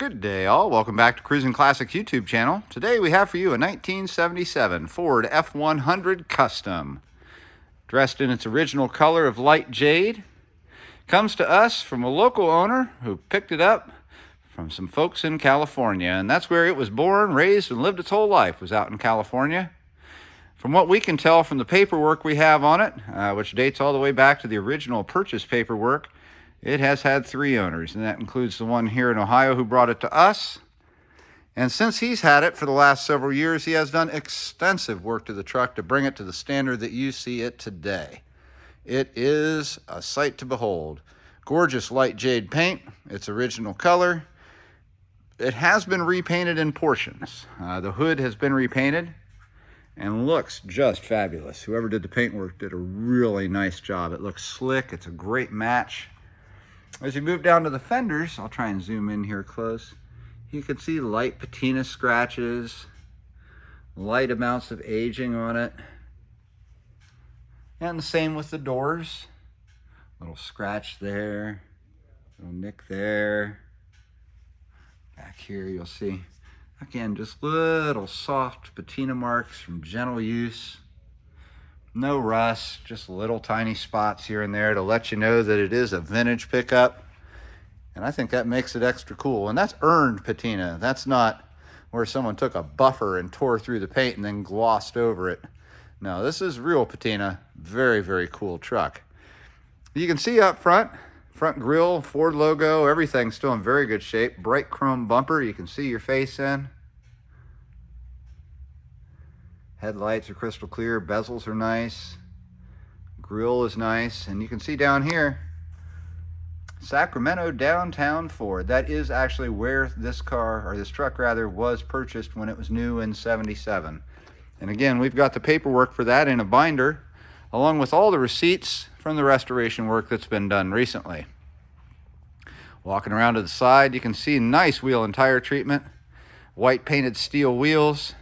Good day all, welcome back to Cruisin Classic YouTube channel. Today we have for you a 1977 Ford F-100 Custom. Dressed in its original color of light jade. Comes to us from a local owner who picked it up from some folks in California. And that's where it was born, raised, and lived its whole life, was out in California. From what we can tell from the paperwork we have on it, which dates all the way back to the original purchase paperwork, it has had 3 owners, and that includes the one here in Ohio who brought it to us. And since he's had it for the last several years, he has done extensive work to the truck to bring it to the standard that you see it today. It is a sight to behold. Gorgeous light jade paint, its original color. It has been repainted in portions. The hood has been repainted and looks just fabulous. Whoever did the paint work did a really nice job. It looks slick, it's a great match. As you move down to the fenders, I'll try and zoom in here close. You can see light patina scratches, light amounts of aging on it. And the same with the doors. Little scratch there, little nick there. Back here you'll see, again, just little soft patina marks from gentle use. No rust, just little tiny spots here and there to let you know that it is a vintage pickup. And I think that makes it extra cool. And that's earned patina. That's not where someone took a buffer and tore through the paint and then glossed over it. No, this is real patina. Very, very cool truck. You can see up front grille, Ford logo, everything's still in very good shape. Bright chrome bumper you can see your face in. Headlights are crystal clear, bezels are nice, grille is nice, and you can see down here, Sacramento Downtown Ford. That is actually where this car, or this truck rather, was purchased when it was new in '77. And again, we've got the paperwork for that in a binder, along with all the receipts from the restoration work that's been done recently. Walking around to the side, you can see nice wheel and tire treatment, white painted steel wheels,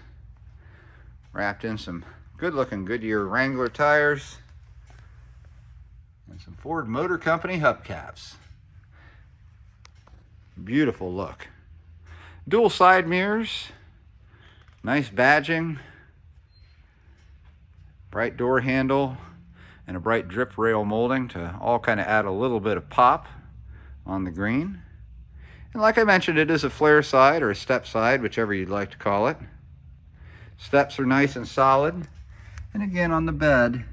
wrapped in some good looking Goodyear Wrangler tires, and some Ford Motor Company hubcaps. Beautiful look. Dual side mirrors, nice badging, bright door handle, and a bright drip rail molding to all kind of add a little bit of pop on the green. And like I mentioned, it is a flare side or a step side, whichever you'd like to call it. Steps are nice and solid. And again, on the bed,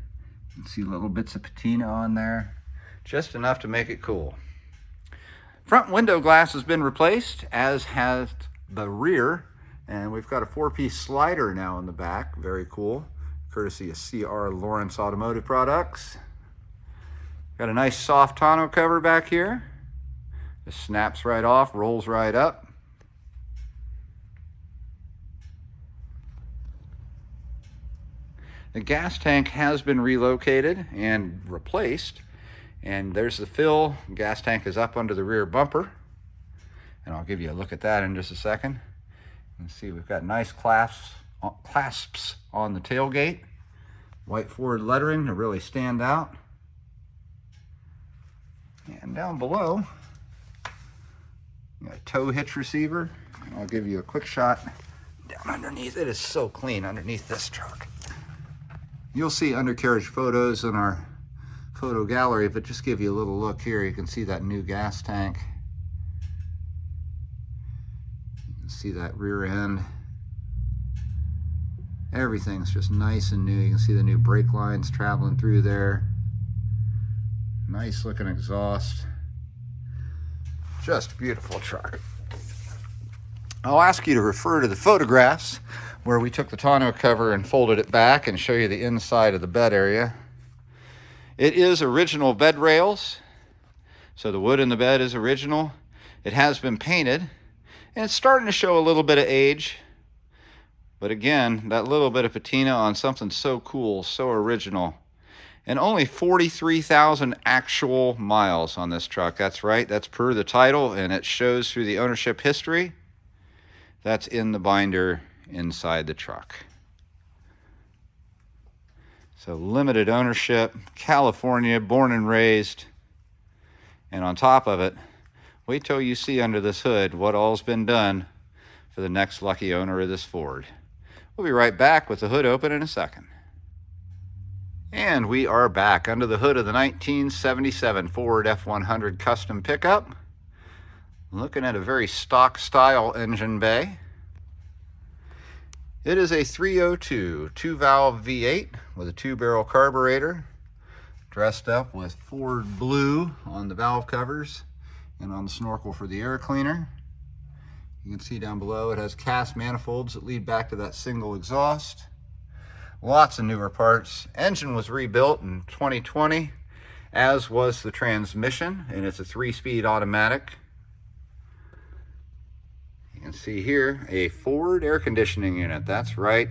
you can see little bits of patina on there, just enough to make it cool. Front window glass has been replaced, as has the rear. And we've got a 4-piece slider now in the back, very cool, courtesy of C.R. Lawrence Automotive Products. Got a nice soft tonneau cover back here. Just snaps right off, rolls right up. The gas tank has been relocated and replaced, and there's the fill. Gas tank is up under the rear bumper, and I'll give you a look at that in just a second. You can see we've got nice clasps on the tailgate, white Ford lettering to really stand out. And down below, you got a tow hitch receiver, and I'll give you a quick shot down underneath. It is so clean underneath this truck. You'll see undercarriage photos in our photo gallery, but just give you a little look here. You can see that new gas tank. You can see that rear end. Everything's just nice and new. You can see the new brake lines traveling through there. Nice looking exhaust. Just a beautiful truck. I'll ask you to refer to the photographs where we took the tonneau cover and folded it back and show you the inside of the bed area. It is original bed rails, so the wood in the bed is original. It has been painted, and it's starting to show a little bit of age. But again, that little bit of patina on something so cool, so original. And only 43,000 actual miles on this truck. That's right, that's per the title, and it shows through the ownership history. That's in the binder inside the truck. So limited ownership, California, born and raised. And on top of it, Wait till you see under this hood what all's been done for the next lucky owner of this Ford. We'll be right back with the hood open in a second. And we are back under the hood of the 1977 Ford F-100 Custom pickup. Looking at a very stock style engine bay. It is a 302 2-valve V8 with a 2-barrel carburetor, dressed up with Ford blue on the valve covers and on the snorkel for the air cleaner. You can see down below it has cast manifolds that lead back to that single exhaust. Lots of newer parts. Engine was rebuilt in 2020, as was the transmission, and it's a 3-speed automatic. You can see here a Ford air conditioning unit. That's right.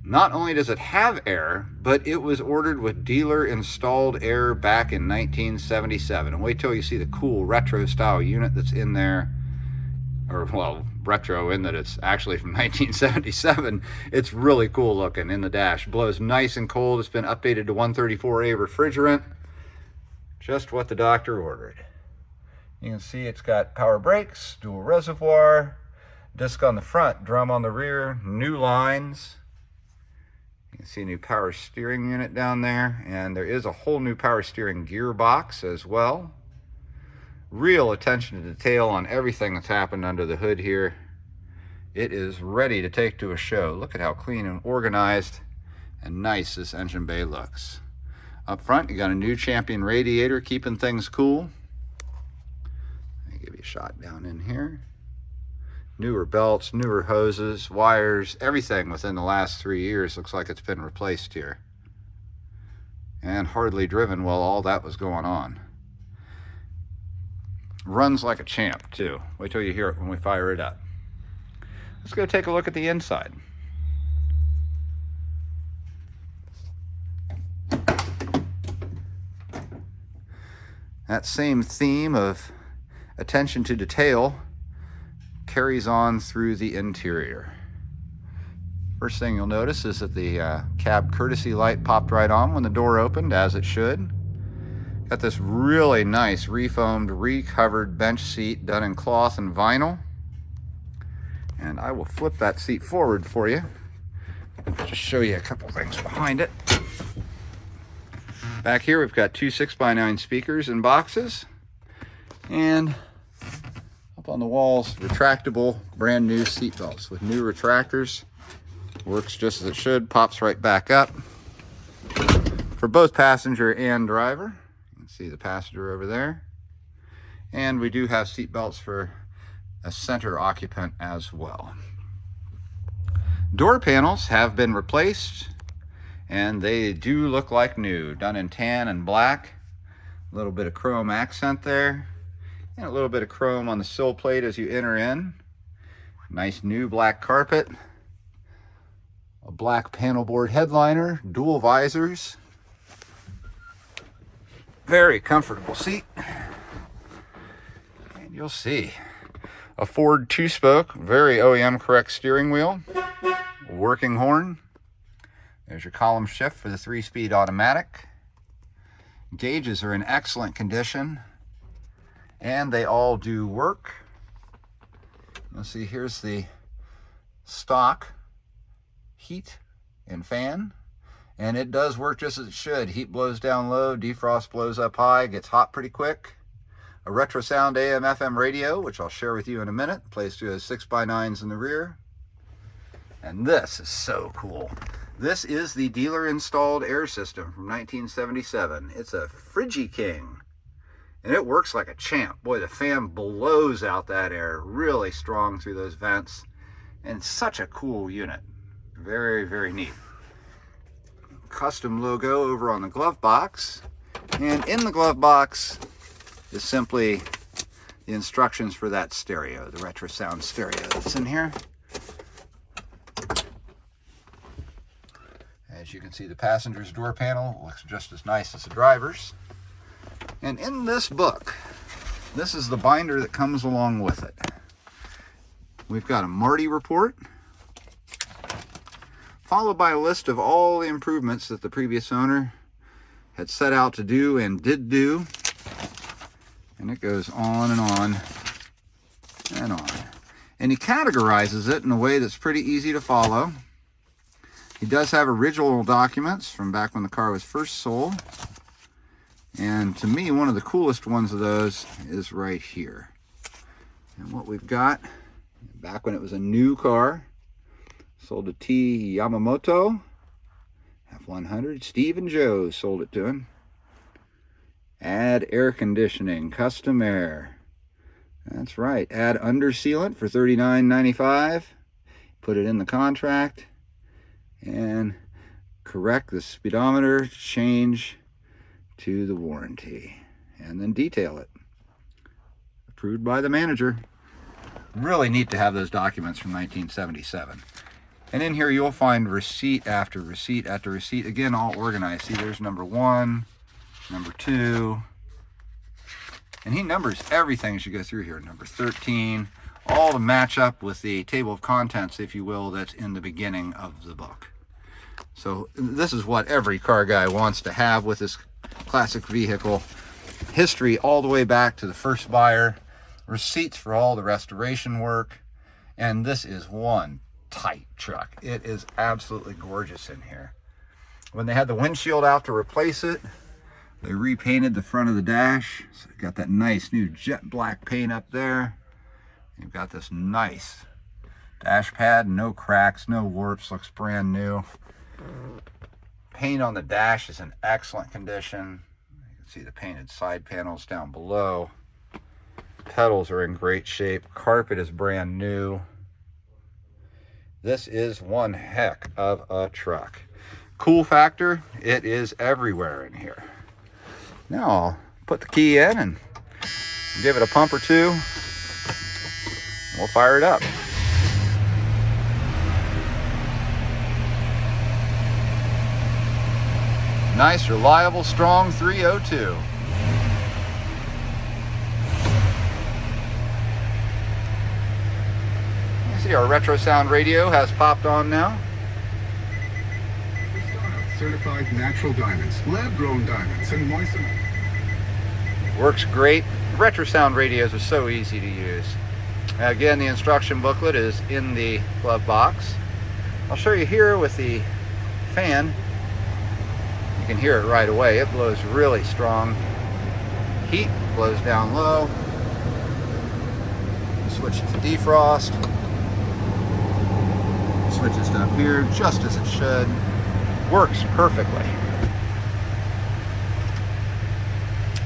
Not only does it have air, but it was ordered with dealer installed air back in 1977. And wait till you see the cool retro style unit that's in there. Or, well, retro in that it's actually from 1977. It's really cool looking in the dash. Blows nice and cold. It's been updated to 134A refrigerant. Just what the doctor ordered. You can see it's got power brakes, dual reservoir, disc on the front, drum on the rear, new lines. You can see a new power steering unit down there, and there is a whole new power steering gearbox as well. Real attention to detail on everything that's happened under the hood here. It is ready to take to a show. Look at how clean and organized and nice this engine bay looks. Up front, you got a new Champion radiator keeping things cool. Let me give you a shot down in here. Newer belts, newer hoses, wires, everything within the last 3 years looks like it's been replaced here. And hardly driven while all that was going on. Runs like a champ too. Wait till you hear it when we fire it up. Let's go take a look at the inside. That same theme of attention to detail carries on through the interior. First thing you'll notice is that the cab courtesy light popped right on when the door opened, as it should. Got this really nice refoamed, recovered bench seat done in cloth and vinyl. And I will flip that seat forward for you. Just show you a couple things behind it. Back here we've got two 6x9 speakers and boxes. And up on the walls, retractable, brand new seat belts with new retractors. Works just as it should, pops right back up. For both passenger and driver. See the passenger over there. And we do have seat belts for a center occupant as well. Door panels have been replaced, and they do look like new, done in tan and black. A little bit of chrome accent there, and a little bit of chrome on the sill plate as you enter in. Nice new black carpet, a black panel board headliner, dual visors. Very comfortable seat. And you'll see a Ford 2-spoke, very OEM correct steering wheel, working horn. There's your column shift for the 3-speed automatic. Gauges are in excellent condition, and they all do work. You'll see here's the stock heat and fan. And it does work just as it should. Heat blows down low, defrost blows up high, gets hot pretty quick. A retro sound AM FM radio, which I'll share with you in a minute, plays through those 6x9s in the rear. And this is so cool. This is the dealer installed air system from 1977. It's a King, and it works like a champ. Boy, the fan blows out that air really strong through those vents, and such a cool unit. Very, very neat. Custom logo over on the glove box, and in the glove box is simply the instructions for that stereo, the retro sound stereo that's in here. As you can see, the passenger's door panel looks just as nice as the driver's. And in this book, this is the binder that comes along with it. We've got a Marty report, followed by a list of all the improvements that the previous owner had set out to do and did do. And it goes on and on and on. And he categorizes it in a way that's pretty easy to follow. He does have original documents from back when the car was first sold. And to me, one of the coolest ones of those is right here. And what we've got, back when it was a new car, sold to T. Yamamoto, F-100. Steve and Joe sold it to him. Add air conditioning, custom air. That's right. Add under sealant for $39.95. Put it in the contract. And correct the speedometer change to the warranty. And then detail it. Approved by the manager. Really neat to have those documents from 1977. And in here you'll find receipt after receipt after receipt. Again, all organized. See, there's number 1, number 2. And he numbers everything as you go through here. Number 13, all to match up with the table of contents, if you will, that's in the beginning of the book. So this is what every car guy wants to have with this classic vehicle. History all the way back to the first buyer, receipts for all the restoration work, and this is one tight truck. It is absolutely gorgeous in here. When they had the windshield out to replace it, they repainted the front of the dash. So you've got that nice new jet black paint up there. You've got this nice dash pad, no cracks, no warps, looks brand new. Paint on the dash is in excellent condition. You can see the painted side panels down below. Pedals are in great shape. Carpet is brand new. This is one heck of a truck. Cool factor, it is everywhere in here. Now I'll put the key in and give it a pump or two. We'll fire it up. Nice, reliable, strong 302. You see our retro sound radio has popped on now. Certified natural diamonds, lab-grown diamonds, and moistened. Works great. Retro sound radios are so easy to use. Again, the instruction booklet is in the glove box. I'll show you here with the fan. You can hear it right away. It blows really strong. Heat blows down low. Switch it to defrost. Switches to up here just as it should. Works perfectly.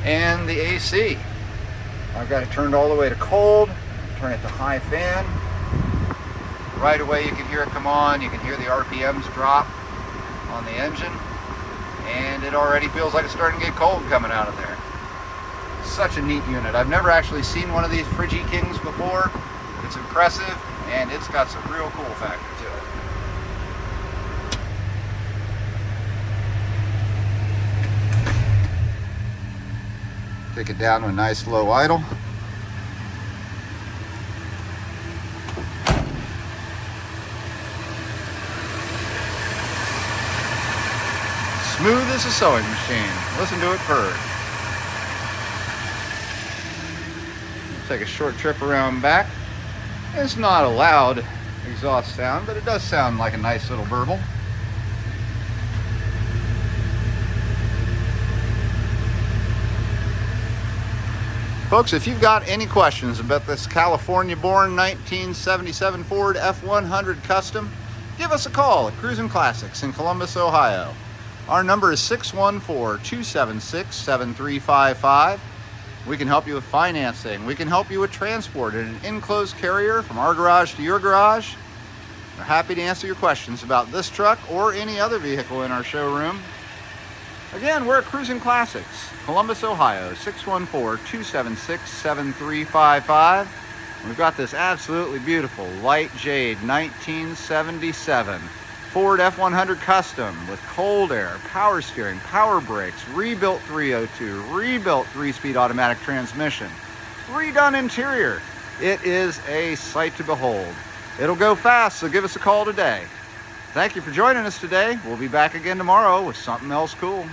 And the AC. I've got it turned all the way to cold. Turn it to high fan. Right away you can hear it come on. You can hear the RPMs drop on the engine. And it already feels like it's starting to get cold coming out of there. Such a neat unit. I've never actually seen one of these Friggy Kings before. It's impressive, and it's got some real cool factor to it. Take it down to a nice low idle. Smooth as a sewing machine. Listen to it purr. Take a short trip around back. It's not a loud exhaust sound, but it does sound like a nice little burble. Folks, if you've got any questions about this California-born 1977 Ford F-100 Custom, give us a call at Cruisin Classics in Columbus, Ohio. Our number is 614-276-7355. We can help you with financing. We can help you with transport in an enclosed carrier from our garage to your garage. We're happy to answer your questions about this truck or any other vehicle in our showroom. Again, we're at Cruisin Classics, Columbus, Ohio, 614-276-7355. We've got this absolutely beautiful light jade 1977 Ford F-100 Custom with cold air, power steering, power brakes, rebuilt 302, rebuilt 3-speed automatic transmission, redone interior. It is a sight to behold. It'll go fast, so give us a call today. Thank you for joining us today. We'll be back again tomorrow with something else cool.